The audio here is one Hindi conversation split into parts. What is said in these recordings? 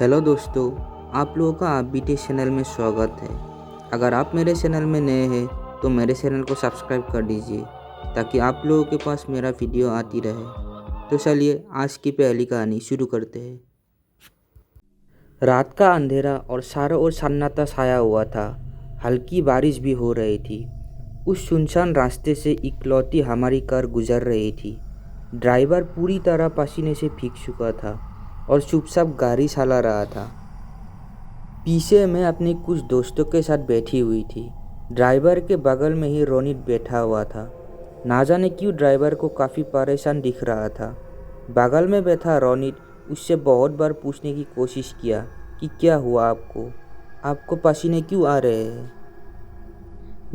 हेलो दोस्तों, आप लोगों का आप बीटी चैनल में स्वागत है। अगर आप मेरे चैनल में नए हैं तो मेरे चैनल को सब्सक्राइब कर दीजिए ताकि आप लोगों के पास मेरा वीडियो आती रहे। तो चलिए आज की पहली कहानी शुरू करते हैं। रात का अंधेरा और चारों ओर सन्नाटा छाया हुआ था। हल्की बारिश भी हो रही थी। उस सुनसान रास्ते से इकलौती हमारी कार गुजर रही थी। ड्राइवर पूरी तरह पसीने से भीग चुका था और चुपचाप गाड़ी चला रहा था। पीछे मैं अपने कुछ दोस्तों के साथ बैठी हुई थी। ड्राइवर के बगल में ही रोनित बैठा हुआ था। ना जाने क्यों ड्राइवर को काफ़ी परेशान दिख रहा था। बगल में बैठा रोनित उससे बहुत बार पूछने की कोशिश किया कि क्या हुआ आपको पसीने क्यों आ रहे हैं,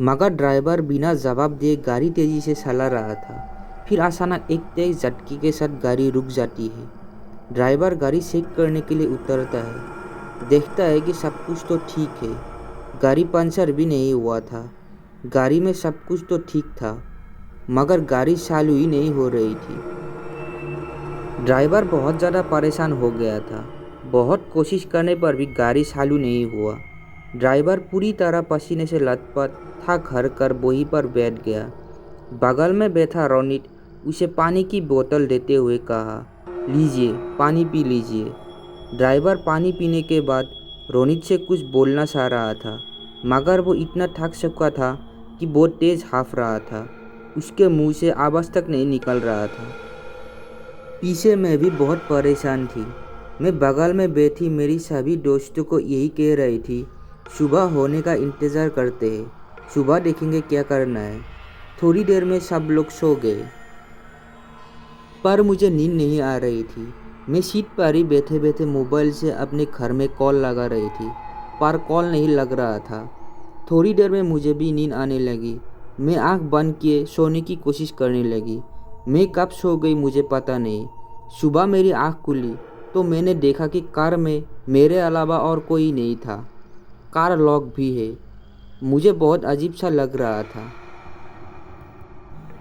मगर ड्राइवर बिना जवाब दिए गाड़ी तेज़ी से चला रहा था। फिर अचानक एक तेज झटके के साथ गाड़ी रुक जाती है। ड्राइवर गाड़ी चेक करने के लिए उतरता है। देखता है कि सब कुछ तो ठीक है। गाड़ी पंचर भी नहीं हुआ था। गाड़ी में सब कुछ तो ठीक था, मगर गाड़ी चालू ही नहीं हो रही थी। ड्राइवर बहुत ज़्यादा परेशान हो गया था। बहुत कोशिश करने पर भी गाड़ी चालू नहीं हुआ। ड्राइवर पूरी तरह पसीने से लथपथ थक हार कर बोगी पर बैठ गया। बगल में बैठा रोनित उसे पानी की बोतल देते हुए कहा, लीजिए, पानी पी लीजिए। ड्राइवर पानी पीने के बाद रोनित से कुछ बोलना चाह रहा था, मगर वो इतना थक चुका था कि बहुत तेज़ हाँफ रहा था। उसके मुंह से आवाज़ तक नहीं निकल रहा था। पीछे मैं भी बहुत परेशान थी। मैं बगल में बैठी मेरी सभी दोस्तों को यही कह रही थी, सुबह होने का इंतज़ार करते हैं, सुबह देखेंगे क्या करना है। थोड़ी देर में सब लोग सो गए, पर मुझे नींद नहीं आ रही थी। मैं सीट पर ही बैठे बैठे मोबाइल से अपने घर में कॉल लगा रही थी, पर कॉल नहीं लग रहा था। थोड़ी देर में मुझे भी नींद आने लगी। मैं आंख बंद किए सोने की कोशिश करने लगी। मैं कब सो गई मुझे पता नहीं। सुबह मेरी आंख खुली तो मैंने देखा कि कार में मेरे अलावा और कोई नहीं था। कार लॉक भी है। मुझे बहुत अजीब सा लग रहा था।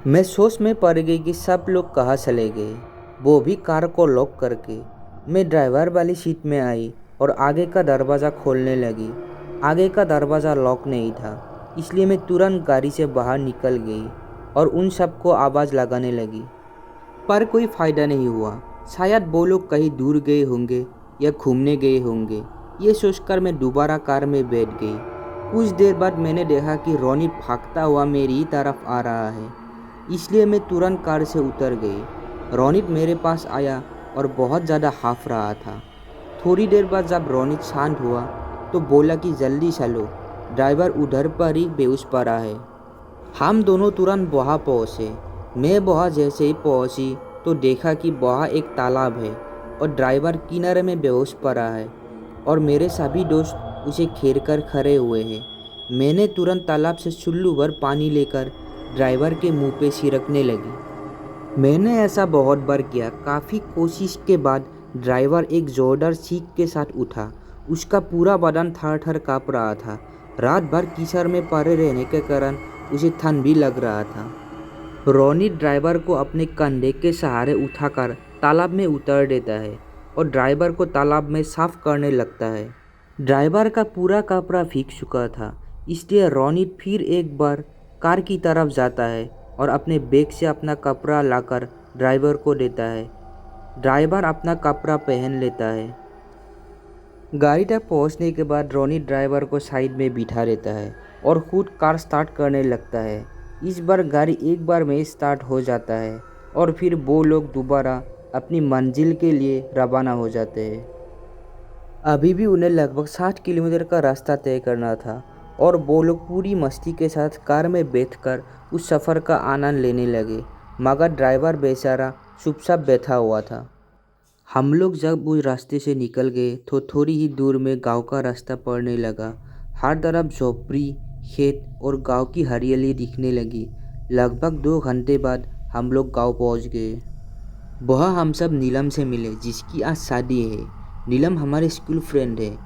मैं सोच में पड़ गई कि सब लोग कहाँ चले गए, वो भी कार को लॉक करके। मैं ड्राइवर वाली सीट में आई और आगे का दरवाज़ा खोलने लगी। आगे का दरवाज़ा लॉक नहीं था, इसलिए मैं तुरंत गाड़ी से बाहर निकल गई और उन सबको आवाज़ लगाने लगी, पर कोई फ़ायदा नहीं हुआ। शायद वो लोग कहीं दूर गए होंगे या घूमने गए होंगे। ये सोचकर मैं दोबारा कार में बैठ गई। कुछ देर बाद मैंने देखा कि रोनित भागता हुआ मेरी तरफ आ रहा है, इसलिए मैं तुरंत कार से उतर गई। रोनित मेरे पास आया और बहुत ज़्यादा हाँफ रहा था। थोड़ी देर बाद जब रोनित शांत हुआ तो बोला कि जल्दी चलो, ड्राइवर उधर पर ही बेहोश पड़ा है। हम दोनों तुरंत वहाँ पहुँचे। मैं वहाँ जैसे ही पहुँची तो देखा कि वहाँ एक तालाब है और ड्राइवर किनारे में बेहोश पड़ा है और मेरे सभी दोस्त उसे घेर कर खड़े हुए हैं। मैंने तुरंत तालाब से चुल्लू भर पानी लेकर ड्राइवर के मुंह पे छिड़कने लगी। मैंने ऐसा बहुत बार किया। काफ़ी कोशिश के बाद ड्राइवर एक जोरदार चीख के साथ उठा। उसका पूरा बदन थर थर काँप रहा था। रात भर कीचड़ में पड़े रहने के कारण उसे ठंड भी लग रहा था। रोनित ड्राइवर को अपने कंधे के सहारे उठाकर तालाब में उतार देता है और ड्राइवर को तालाब में साफ करने लगता है। ड्राइवर का पूरा कपड़ा भीग चुका था, इसलिए रोनित फिर एक बार कार की तरफ जाता है और अपने बैग से अपना कपड़ा लाकर ड्राइवर को देता है। ड्राइवर अपना कपड़ा पहन लेता है। गाड़ी तक पहुंचने के बाद रोनित ड्राइवर को साइड में बिठा देता है और खुद कार स्टार्ट करने लगता है। इस बार गाड़ी एक बार में स्टार्ट हो जाता है और फिर वो लोग दोबारा अपनी मंजिल के लिए रवाना हो जाते हैं। अभी भी उन्हें लगभग 60 किलोमीटर का रास्ता तय करना था और वो लोग पूरी मस्ती के साथ कार में बैठकर उस सफ़र का आनंद लेने लगे, मगर ड्राइवर बेचारा चुपचाप बैठा हुआ था। हम लोग जब उस रास्ते से निकल गए तो थोड़ी ही दूर में गांव का रास्ता पड़ने लगा। हर तरफ झोपड़ी, खेत और गांव की हरियाली दिखने लगी। लगभग 2 घंटे बाद हम लोग गांव पहुंच गए। वहाँ हम सब नीलम से मिले, जिसकी आज शादी है। नीलम हमारे स्कूल फ्रेंड है।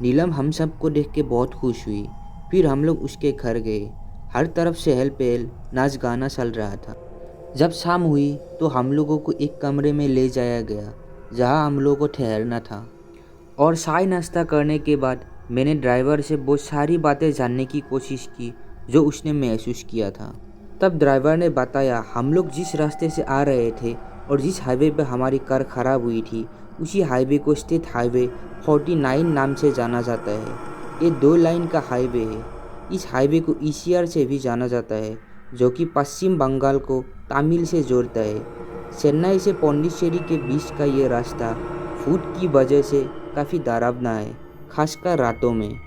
नीलम हम सबको देख के बहुत खुश हुई। फिर हम लोग उसके घर गए। हर तरफ चहल पहल, नाच गाना चल रहा था। जब शाम हुई तो हम लोगों को एक कमरे में ले जाया गया जहाँ हम लोगों को ठहरना था। और चाय नाश्ता करने के बाद मैंने ड्राइवर से बहुत सारी बातें जानने की कोशिश की जो उसने महसूस किया था। तब ड्राइवर ने बताया हम लोग जिस रास्ते से आ रहे थे और जिस हाईवे पर हमारी कार खराब हुई थी उसी हाईवे को स्टेट हाईवे 49 नाम से जाना जाता है। ये 2 लाइन का हाईवे है। इस हाईवे को ईसीआर से भी जाना जाता है जो कि पश्चिम बंगाल को तमिल से जोड़ता है। चेन्नई से पौंडीचेरी के बीच का ये रास्ता फूड की वजह से काफ़ी डरावना है, खासकर रातों में।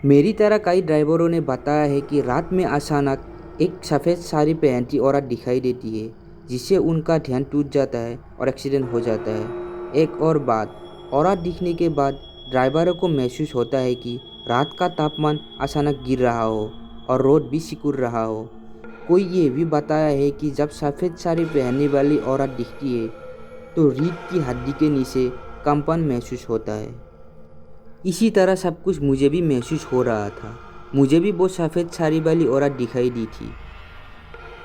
मेरी तरह कई ड्राइवरों ने बताया है कि रात में अचानक एक सफ़ेद साड़ी पहनती औरत दिखाई देती है जिससे उनका ध्यान टूट जाता है और एक्सीडेंट हो जाता है। एक और बात, औरत दिखने के बाद ड्राइवरों को महसूस होता है कि रात का तापमान अचानक गिर रहा हो और रोड भी सिकुड़ रहा हो। कोई ये भी बताया है कि जब सफ़ेद साड़ी पहनने वाली औरत दिखती है तो रीढ़ की हड्डी के नीचे कंपन महसूस होता है। इसी तरह सब कुछ मुझे भी महसूस हो रहा था। मुझे भी वो सफ़ेद साड़ी वाली औरत दिखाई दी थी।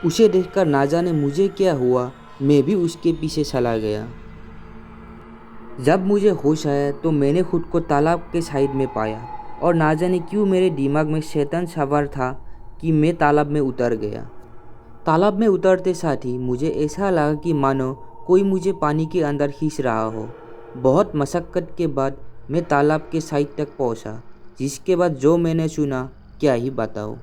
उसे देखकर ना जाने मुझे क्या हुआ, मैं भी उसके पीछे चला गया। जब मुझे होश आया तो मैंने खुद को तालाब के साइड में पाया और ना जाने क्यों मेरे दिमाग में शैतान सवार था कि मैं तालाब में उतर गया। तालाब में उतरते साथ ही मुझे ऐसा लगा कि मानो कोई मुझे पानी के अंदर खींच रहा हो। बहुत मशक्क़त के बाद मैं तालाब के साइड तक पहुंचा, जिसके बाद जो मैंने सुना क्या ही बताऊं।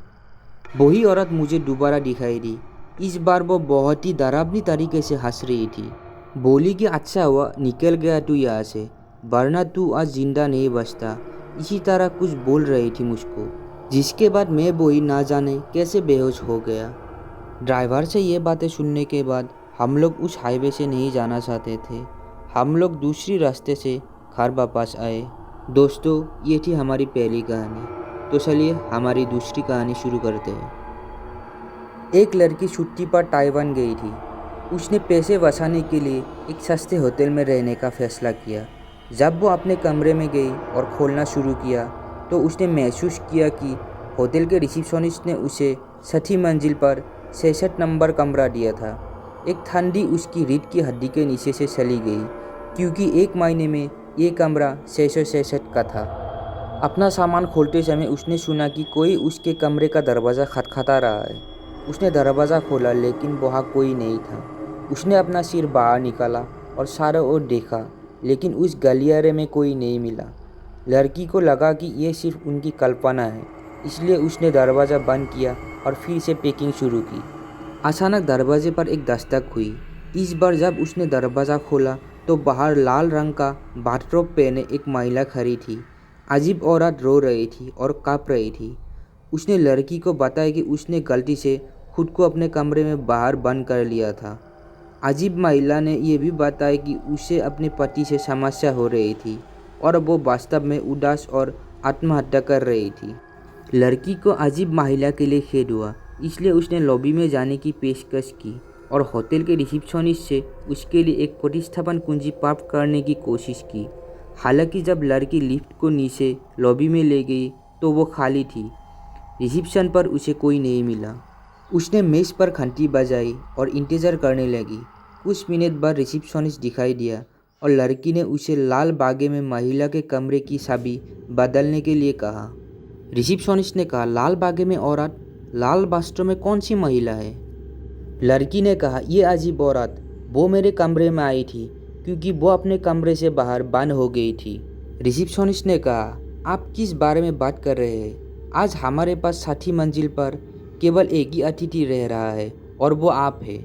वही औरत मुझे दोबारा दिखाई दी। इस बार वो बहुत ही डरावनी तरीके से हंस रही थी। बोली कि अच्छा हुआ निकल गया तू यहाँ से, वरना तू आज जिंदा नहीं बचता। इसी तरह कुछ बोल रही थी मुझको, जिसके बाद मैं वही ना जाने कैसे बेहोश हो गया। ड्राइवर से ये बातें सुनने के बाद हम लोग उस हाईवे से नहीं जाना चाहते थे। हम लोग दूसरी रास्ते से घर वापस आए। दोस्तों, ये थी हमारी पहली कहानी। तो चलिए हमारी दूसरी कहानी शुरू करते हैं। एक लड़की छुट्टी पर ताइवान गई थी। उसने पैसे बचाने के लिए एक सस्ते होटल में रहने का फैसला किया। जब वो अपने कमरे में गई और खोलना शुरू किया तो उसने महसूस किया कि होटल के रिसेप्शनिस्ट ने उसे 6ठी मंजिल पर 66 नंबर कमरा दिया था। एक ठंडी उसकी रीढ़ की हड्डी के नीचे से चली गई, क्योंकि एक महीने में ये कमरा 666 का था। अपना सामान खोलते समय उसने सुना कि कोई उसके कमरे का दरवाज़ा खटखटा रहा है। उसने दरवाज़ा खोला लेकिन वहाँ कोई नहीं था। उसने अपना सिर बाहर निकाला और चारों ओर देखा, लेकिन उस गलियारे में कोई नहीं मिला। लड़की को लगा कि ये सिर्फ उनकी कल्पना है, इसलिए उसने दरवाज़ा बंद किया और फिर से पैकिंग शुरू की। अचानक दरवाजे पर एक दस्तक हुई। इस बार जब उसने दरवाज़ा खोला तो बाहर लाल रंग का बाथरोब पहने एक महिला खड़ी थी। अजीब औरत रो रही थी और काँप रही थी। उसने लड़की को बताया कि उसने गलती से खुद को अपने कमरे में बाहर बंद कर लिया था। अजीब महिला ने यह भी बताया कि उसे अपने पति से समस्या हो रही थी और वो वास्तव में उदास और आत्महत्या कर रही थी। लड़की को अजीब महिला के लिए खेद हुआ, इसलिए उसने लॉबी में जाने की पेशकश की और होटल के रिसेप्शनिस्ट से उसके लिए एक प्रतिस्थापन कुंजी प्राप्त करने की कोशिश की। हालांकि जब लड़की लिफ्ट को नीचे लॉबी में ले गई तो वो खाली थी। रिसेप्शन पर उसे कोई नहीं मिला। उसने मेज पर घंटी बजाई और इंतज़ार करने लगी। कुछ मिनट बाद रिसेप्शनिस्ट दिखाई दिया और लड़की ने उसे लाल बागे में महिला के कमरे की चाबी बदलने के लिए कहा। रिसेप्शनिस्ट ने कहा, लाल बागे में औरत? लाल वास्तव में कौन सी महिला है? लड़की ने कहा, ये अजीब औरत वो मेरे कमरे में आई थी क्योंकि वो अपने कमरे से बाहर बंद हो गई थी। रिसेप्शनिस्ट ने कहा, आप किस बारे में बात कर रहे हैं? आज हमारे पास 6ठी मंजिल पर केवल एक ही अतिथि रह रहा है और वो आप है।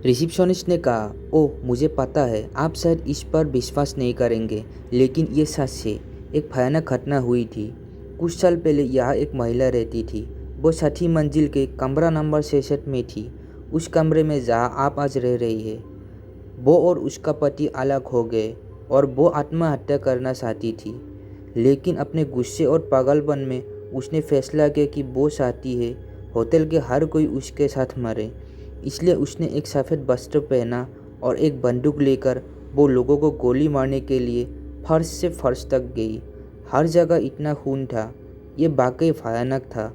रिसेप्शनिस्ट ने कहा, ओह मुझे पता है आप शायद इस पर विश्वास नहीं करेंगे, लेकिन ये सच है। एक भयानक घटना हुई थी। कुछ साल पहले यहाँ एक महिला रहती थी। वो 6ठी मंजिल के कमरा नंबर 66 में थी। उस कमरे में जहाँ आप आज रह रही है। वो और उसका पति अलग हो गए और वो आत्महत्या करना चाहती थी, लेकिन अपने गुस्से और पागलपन में उसने फैसला किया कि वो चाहती है होटल के हर कोई उसके साथ मरे। इसलिए उसने एक सफ़ेद वस्त्र पहना और एक बंदूक लेकर वो लोगों को गोली मारने के लिए फर्श से फर्श तक गई। हर जगह इतना खून था, ये वाकई भयानक था।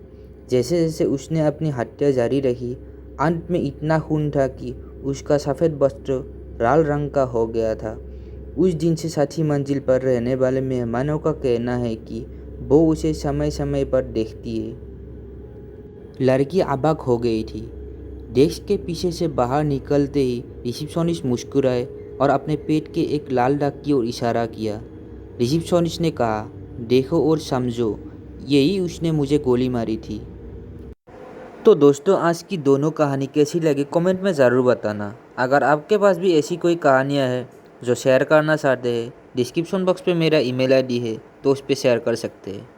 जैसे जैसे उसने अपनी हत्या जारी रखी, अंत में इतना खून था कि उसका सफ़ेद वस्त्र लाल रंग का हो गया था। उस दिन से साथी मंजिल पर रहने वाले मेहमानों का कहना है कि वो उसे समय समय पर देखती है। लड़की अवाक हो गई थी। डेस्क के पीछे से बाहर निकलते ही रिसेप्शनिस्ट मुस्कुराए और अपने पेट के एक लाल दाग की ओर इशारा किया। रिसेप्शनिस्ट ने कहा, देखो और समझो, यही उसने मुझे गोली मारी थी। तो दोस्तों, आज की दोनों कहानी कैसी लगी कमेंट में ज़रूर बताना। अगर आपके पास भी ऐसी कोई कहानियाँ हैं जो शेयर करना चाहते हैं, डिस्क्रिप्शन बॉक्स पे मेरा ईमेल आईडी है, तो उस पर शेयर कर सकते हैं।